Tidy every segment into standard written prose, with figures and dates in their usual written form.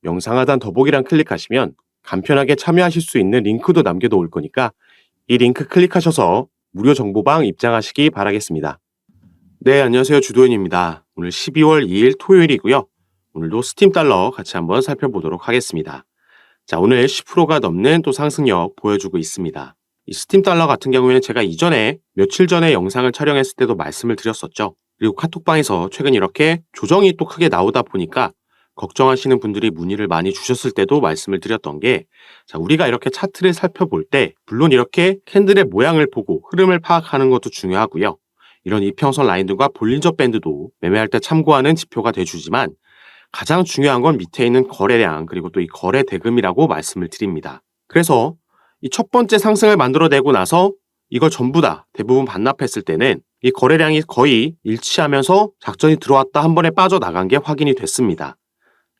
영상 하단 더보기란 클릭하시면 간편하게 참여하실 수 있는 링크도 남겨놓을 거니까 이 링크 클릭하셔서 무료 정보방 입장하시기 바라겠습니다. 네, 안녕하세요. 주도현입니다. 오늘 12월 2일 토요일이고요. 오늘도 스팀 달러 같이 한번 살펴보도록 하겠습니다. 자, 오늘 10%가 넘는 또 상승력 보여주고 있습니다. 이 스팀 달러 같은 경우에는 제가 이전에 며칠 전에 영상을 촬영했을 때도 말씀을 드렸었죠. 그리고 카톡방에서 최근 이렇게 조정이 또 크게 나오다 보니까 걱정하시는 분들이 문의를 많이 주셨을 때도 말씀을 드렸던 게, 자, 우리가 이렇게 차트를 살펴볼 때 물론 이렇게 캔들의 모양을 보고 흐름을 파악하는 것도 중요하고요. 이런 이평선 라인들과 볼린저 밴드도 매매할 때 참고하는 지표가 돼주지만 가장 중요한 건 밑에 있는 거래량 그리고 또 이 거래 대금이라고 말씀을 드립니다. 그래서 이 첫 번째 상승을 만들어내고 나서 이걸 전부 다 대부분 반납했을 때는 이 거래량이 거의 일치하면서 작전이 들어왔다 한 번에 빠져나간 게 확인이 됐습니다.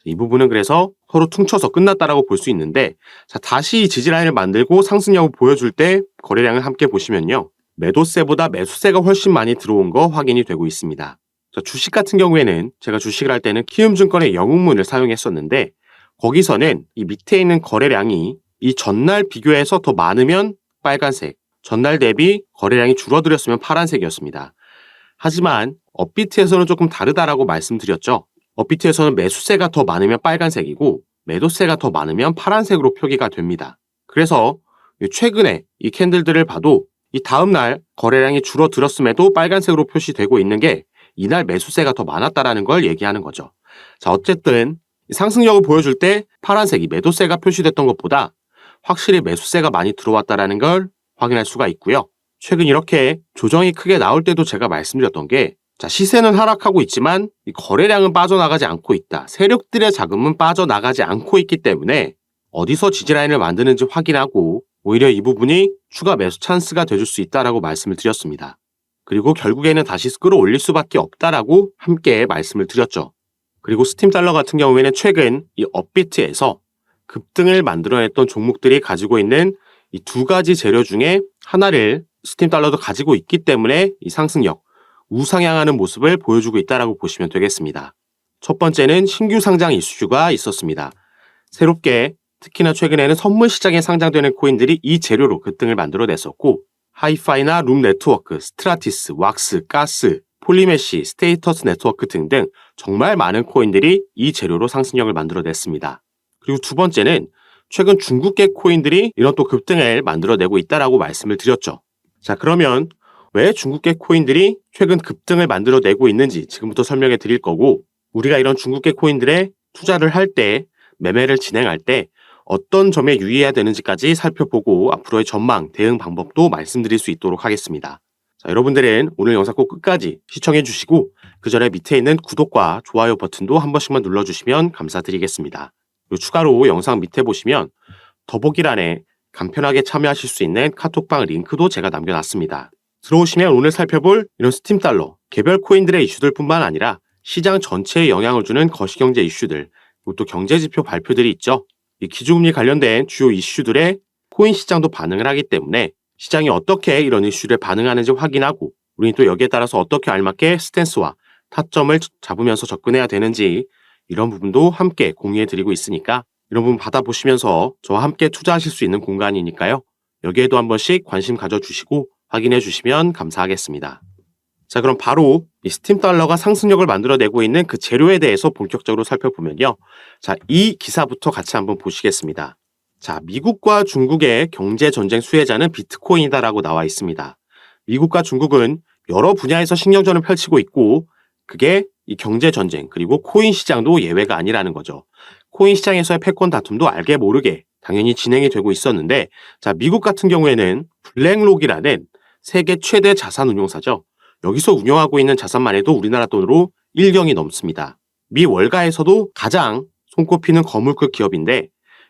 이 부분은 그래서 서로 퉁쳐서 끝났다라고 볼 수 있는데, 자, 다시 이 지지라인을 만들고 상승력을 보여줄 때 거래량을 함께 보시면요. 매도세보다 매수세가 훨씬 많이 들어온 거 확인이 되고 있습니다. 자, 주식 같은 경우에는 제가 주식을 할 때는 키움증권의 영웅문을 사용했었는데 거기서는 이 밑에 있는 거래량이 이 전날 비교해서 더 많으면 빨간색, 전날 대비 거래량이 줄어들었으면 파란색이었습니다. 하지만 업비트에서는 조금 다르다라고 말씀드렸죠. 업비트에서는 매수세가 더 많으면 빨간색이고 매도세가 더 많으면 파란색으로 표기가 됩니다. 그래서 최근에 이 캔들들을 봐도 이 다음날 거래량이 줄어들었음에도 빨간색으로 표시되고 있는 게 이날 매수세가 더 많았다라는 걸 얘기하는 거죠. 자, 어쨌든 상승력을 보여줄 때 파란색이 매도세가 표시됐던 것보다 확실히 매수세가 많이 들어왔다라는 걸 확인할 수가 있고요. 최근 이렇게 조정이 크게 나올 때도 제가 말씀드렸던 게, 자, 시세는 하락하고 있지만 이 거래량은 빠져나가지 않고 있다. 세력들의 자금은 빠져나가지 않고 있기 때문에 어디서 지지라인을 만드는지 확인하고 오히려 이 부분이 추가 매수 찬스가 돼줄 수 있다라고 말씀을 드렸습니다. 그리고 결국에는 다시 끌어올릴 수밖에 없다라고 함께 말씀을 드렸죠. 그리고 스팀 달러 같은 경우에는 최근 이 업비트에서 급등을 만들어냈던 종목들이 가지고 있는 이 두 가지 재료 중에 하나를 스팀 달러도 가지고 있기 때문에 이 상승력, 우상향하는 모습을 보여주고 있다라고 보시면 되겠습니다. 첫 번째는 신규 상장 이슈가 있었습니다. 새롭게 특히나 최근에는 선물 시장에 상장되는 코인들이 이 재료로 급등을 만들어냈었고, 하이파이나 룸 네트워크, 스트라티스, 왁스, 가스, 폴리메시, 스테이터스 네트워크 등등 정말 많은 코인들이 이 재료로 상승력을 만들어냈습니다. 그리고 두 번째는 최근 중국계 코인들이 이런 또 급등을 만들어내고 있다라고 말씀을 드렸죠. 자, 그러면 왜 중국계 코인들이 최근 급등을 만들어내고 있는지 지금부터 설명해 드릴 거고, 우리가 이런 중국계 코인들에 투자를 할 때, 매매를 진행할 때 어떤 점에 유의해야 되는지까지 살펴보고 앞으로의 전망, 대응 방법도 말씀드릴 수 있도록 하겠습니다. 자, 여러분들은 오늘 영상 꼭 끝까지 시청해 주시고 그 전에 밑에 있는 구독과 좋아요 버튼도 한 번씩만 눌러주시면 감사드리겠습니다. 그리고 추가로 영상 밑에 보시면 더보기란에 간편하게 참여하실 수 있는 카톡방 링크도 제가 남겨놨습니다. 들어오시면 오늘 살펴볼 이런 스팀 달러, 개별 코인들의 이슈들 뿐만 아니라 시장 전체에 영향을 주는 거시경제 이슈들, 그리고 또 경제지표 발표들이 있죠. 이 기준금리 관련된 주요 이슈들에 코인 시장도 반응을 하기 때문에 시장이 어떻게 이런 이슈를 반응하는지 확인하고 우리는 또 여기에 따라서 어떻게 알맞게 스탠스와 타점을 잡으면서 접근해야 되는지 이런 부분도 함께 공유해드리고 있으니까 이런 부분 받아보시면서 저와 함께 투자하실 수 있는 공간이니까요. 여기에도 한 번씩 관심 가져주시고 확인해 주시면 감사하겠습니다. 자, 그럼 바로 이 스팀 달러가 상승력을 만들어내고 있는 그 재료에 대해서 본격적으로 살펴보면요. 자, 이 기사부터 같이 한번 보시겠습니다. 자, 미국과 중국의 경제전쟁 수혜자는 비트코인이다라고 나와 있습니다. 미국과 중국은 여러 분야에서 신경전을 펼치고 있고 그게 이 경제전쟁 그리고 코인 시장도 예외가 아니라는 거죠. 코인 시장에서의 패권 다툼도 알게 모르게 당연히 진행이 되고 있었는데, 자, 미국 같은 경우에는 블랙록이라는 세계 최대 자산 운용사죠. 여기서 운영하고 있는 자산만 해도 우리나라 돈으로 1경이 넘습니다. 미 월가에서도 가장 손꼽히는 거물급 기업인데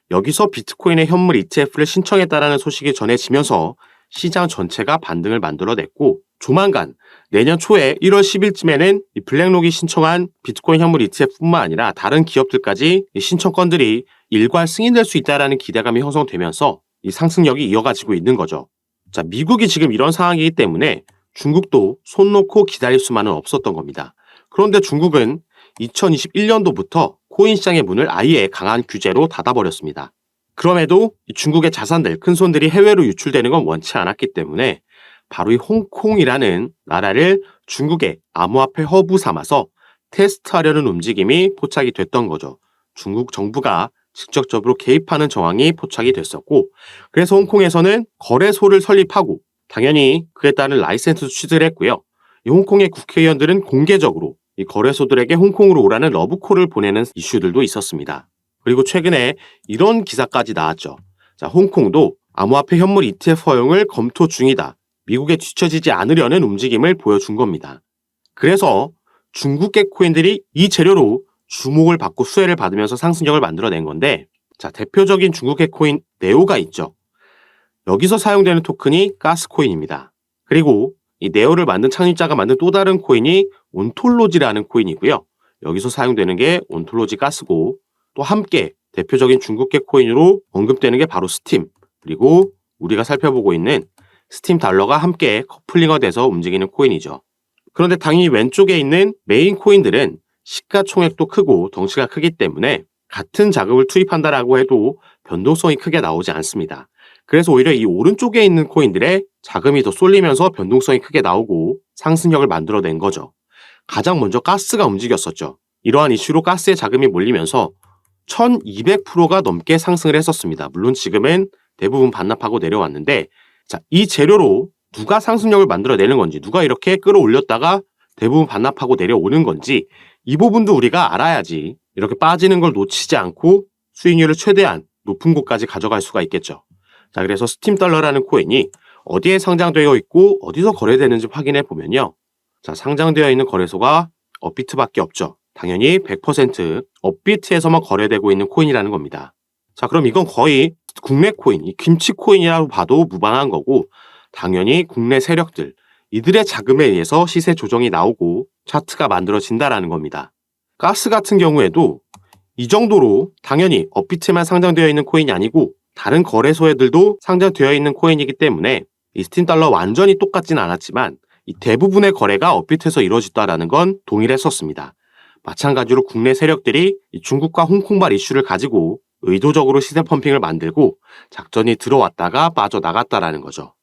여기서 비트코인의 현물 ETF를 신청했다라는 소식이 전해지면서 시장 전체가 반등을 만들어냈고, 조만간 내년 초에 1월 10일쯤에는 이 블랙록이 신청한 비트코인 현물 ETF뿐만 아니라 다른 기업들까지 이 신청건들이 일괄 승인될 수 있다는 기대감이 형성되면서 이 상승력이 이어가지고 있는 거죠. 자, 미국이 지금 이런 상황이기 때문에 중국도 손 놓고 기다릴 수만은 없었던 겁니다. 그런데 중국은 2021년도부터 코인 시장의 문을 아예 강한 규제로 닫아버렸습니다. 그럼에도 중국의 자산들, 큰손들이 해외로 유출되는 건 원치 않았기 때문에 바로 이 홍콩이라는 나라를 중국의 암호화폐 허브 삼아서 테스트하려는 움직임이 포착이 됐던 거죠. 중국 정부가 직접적으로 개입하는 정황이 포착이 됐었고, 그래서 홍콩에서는 거래소를 설립하고 당연히 그에 따른 라이센스 취득을 했고요. 이 홍콩의 국회의원들은 공개적으로 이 거래소들에게 홍콩으로 오라는 러브콜을 보내는 이슈들도 있었습니다. 그리고 최근에 이런 기사까지 나왔죠. 자, 홍콩도 암호화폐 현물 ETF 허용을 검토 중이다. 미국에 뒤처지지 않으려는 움직임을 보여준 겁니다. 그래서 중국계 코인들이 이 재료로 주목을 받고 수혜를 받으면서 상승력을 만들어낸 건데, 자, 대표적인 중국계 코인 네오가 있죠. 여기서 사용되는 토큰이 가스코인입니다. 그리고 이 네오를 만든 창립자가 만든 또 다른 코인이 온톨로지라는 코인이고요. 여기서 사용되는 게 온톨로지 가스고, 또 함께 대표적인 중국계 코인으로 언급되는 게 바로 스팀, 그리고 우리가 살펴보고 있는 스팀 달러가 함께 커플링화 돼서 움직이는 코인이죠. 그런데 당연히 왼쪽에 있는 메인 코인들은 시가총액도 크고 덩치가 크기 때문에 같은 자금을 투입한다라고 해도 변동성이 크게 나오지 않습니다. 그래서 오히려 이 오른쪽에 있는 코인들의 자금이 더 쏠리면서 변동성이 크게 나오고 상승력을 만들어낸 거죠. 가장 먼저 가스가 움직였었죠. 이러한 이슈로 가스의 자금이 몰리면서 1200%가 넘게 상승을 했었습니다. 물론 지금은 대부분 반납하고 내려왔는데, 자, 이 재료로 누가 상승력을 만들어내는 건지, 누가 이렇게 끌어올렸다가 대부분 반납하고 내려오는 건지, 이 부분도 우리가 알아야지 이렇게 빠지는 걸 놓치지 않고 수익률을 최대한 높은 곳까지 가져갈 수가 있겠죠. 자, 그래서 스팀 달러라는 코인이 어디에 상장되어 있고 어디서 거래되는지 확인해 보면요. 자, 상장되어 있는 거래소가 업비트밖에 없죠. 당연히 100% 업비트에서만 거래되고 있는 코인이라는 겁니다. 자, 그럼 이건 거의 국내 코인, 이 김치 코인이라고 봐도 무방한 거고, 당연히 국내 세력들, 이들의 자금에 의해서 시세 조정이 나오고 차트가 만들어진다라는 겁니다. 가스 같은 경우에도 이 정도로 당연히 업비트만 상장되어 있는 코인이 아니고 다른 거래소들도 상장되어 있는 코인이기 때문에 이 스팀 달러 완전히 똑같지는 않았지만 이 대부분의 거래가 업비트에서 이루어졌다라는 건 동일했었습니다. 마찬가지로 국내 세력들이 이 중국과 홍콩발 이슈를 가지고 의도적으로 시세 펌핑을 만들고 작전이 들어왔다가 빠져나갔다라는 거죠.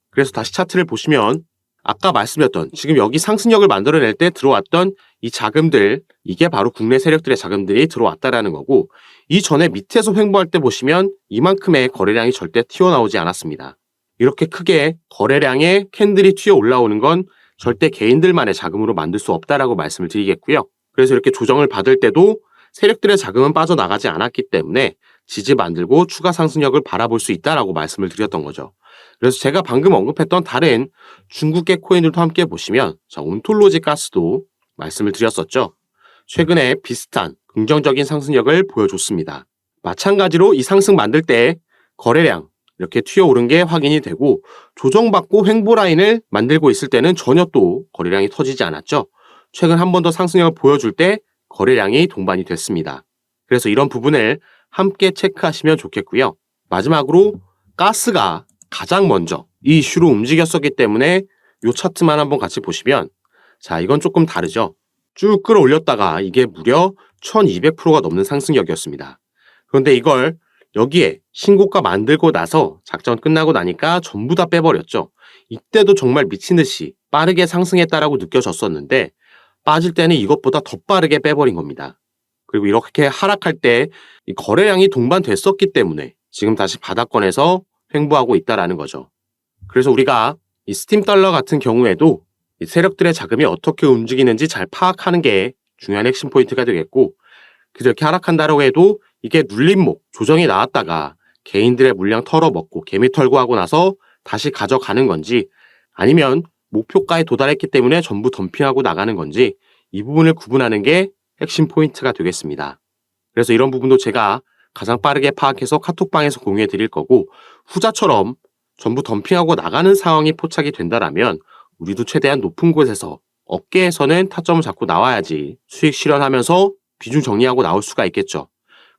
그래서 다시 차트를 보시면 아까 말씀드렸던 지금 여기 상승력을 만들어낼 때 들어왔던 이 자금들, 이게 바로 국내 세력들의 자금들이 들어왔다라는 거고, 이전에 밑에서 횡보할 때 보시면 이만큼의 거래량이 절대 튀어나오지 않았습니다. 이렇게 크게 거래량의 캔들이 튀어 올라오는 건 절대 개인들만의 자금으로 만들 수 없다라고 말씀을 드리겠고요. 그래서 이렇게 조정을 받을 때도 세력들의 자금은 빠져나가지 않았기 때문에 지지 만들고 추가 상승력을 바라볼 수 있다라고 말씀을 드렸던 거죠. 그래서 제가 방금 언급했던 다른 중국계 코인들도 함께 보시면, 자, 온톨로지 가스도 말씀을 드렸었죠. 최근에 비슷한 긍정적인 상승력을 보여줬습니다. 마찬가지로 이 상승 만들 때 거래량 이렇게 튀어오른 게 확인이 되고, 조정받고 횡보 라인을 만들고 있을 때는 전혀 또 거래량이 터지지 않았죠. 최근 한 번 더 상승력을 보여줄 때 거래량이 동반이 됐습니다. 그래서 이런 부분을 함께 체크하시면 좋겠고요. 마지막으로 가스가 가장 먼저 이 이슈로 움직였었기 때문에 이 차트만 한번 같이 보시면, 자, 이건 조금 다르죠. 쭉 끌어올렸다가 이게 무려 1200%가 넘는 상승력이었습니다. 그런데 이걸 여기에 신고가 만들고 나서 작전 끝나고 나니까 전부 다 빼버렸죠. 이때도 정말 미친 듯이 빠르게 상승했다라고 느껴졌었는데 빠질 때는 이것보다 더 빠르게 빼버린 겁니다. 그리고 이렇게 하락할 때 이 거래량이 동반됐었기 때문에 지금 다시 바닥권에서 횡보하고 있다라는 거죠. 그래서 우리가 이 스팀 달러 같은 경우에도 이 세력들의 자금이 어떻게 움직이는지 잘 파악하는 게 중요한 핵심 포인트가 되겠고, 그렇게 하락한다고 해도 이게 눌림목, 조정이 나왔다가 개인들의 물량 털어먹고 개미 털고 하고 나서 다시 가져가는 건지, 아니면 목표가에 도달했기 때문에 전부 덤핑하고 나가는 건지, 이 부분을 구분하는 게 핵심 포인트가 되겠습니다. 그래서 이런 부분도 제가 가장 빠르게 파악해서 카톡방에서 공유해 드릴 거고, 후자처럼 전부 덤핑하고 나가는 상황이 포착이 된다라면 우리도 최대한 높은 곳에서 어깨에서는 타점을 잡고 나와야지 수익 실현하면서 비중 정리하고 나올 수가 있겠죠.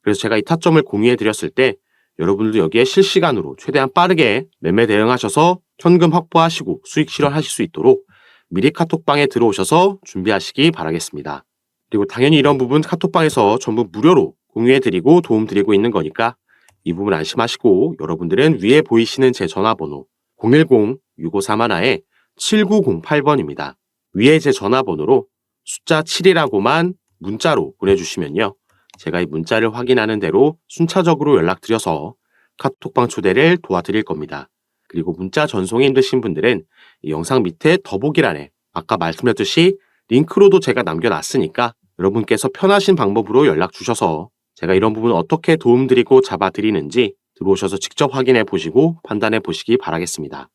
그래서 제가 이 타점을 공유해 드렸을 때 여러분들도 여기에 실시간으로 최대한 빠르게 매매 대응하셔서 현금 확보하시고 수익 실현하실 수 있도록 미리 카톡방에 들어오셔서 준비하시기 바라겠습니다. 그리고 당연히 이런 부분 카톡방에서 전부 무료로 공유해드리고 도움드리고 있는 거니까 이 부분 안심하시고 여러분들은 위에 보이시는 제 전화번호 010-6531-7908번입니다. 위에 제 전화번호로 숫자 7이라고만 문자로 보내주시면요. 제가 이 문자를 확인하는 대로 순차적으로 연락드려서 카톡방 초대를 도와드릴 겁니다. 그리고 문자 전송이 힘드신 분들은 이 영상 밑에 더보기란에 아까 말씀드렸듯이 링크로도 제가 남겨놨으니까 여러분께서 편하신 방법으로 연락 주셔서 제가 이런 부분 어떻게 도움드리고 잡아드리는지 들어오셔서 직접 확인해 보시고 판단해 보시기 바라겠습니다.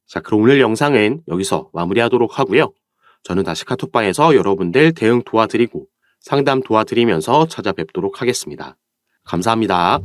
자, 그럼 오늘 영상은 여기서 마무리하도록 하고요. 저는 다시 카톡방에서 여러분들 대응 도와드리고 상담 도와드리면서 찾아뵙도록 하겠습니다. 감사합니다.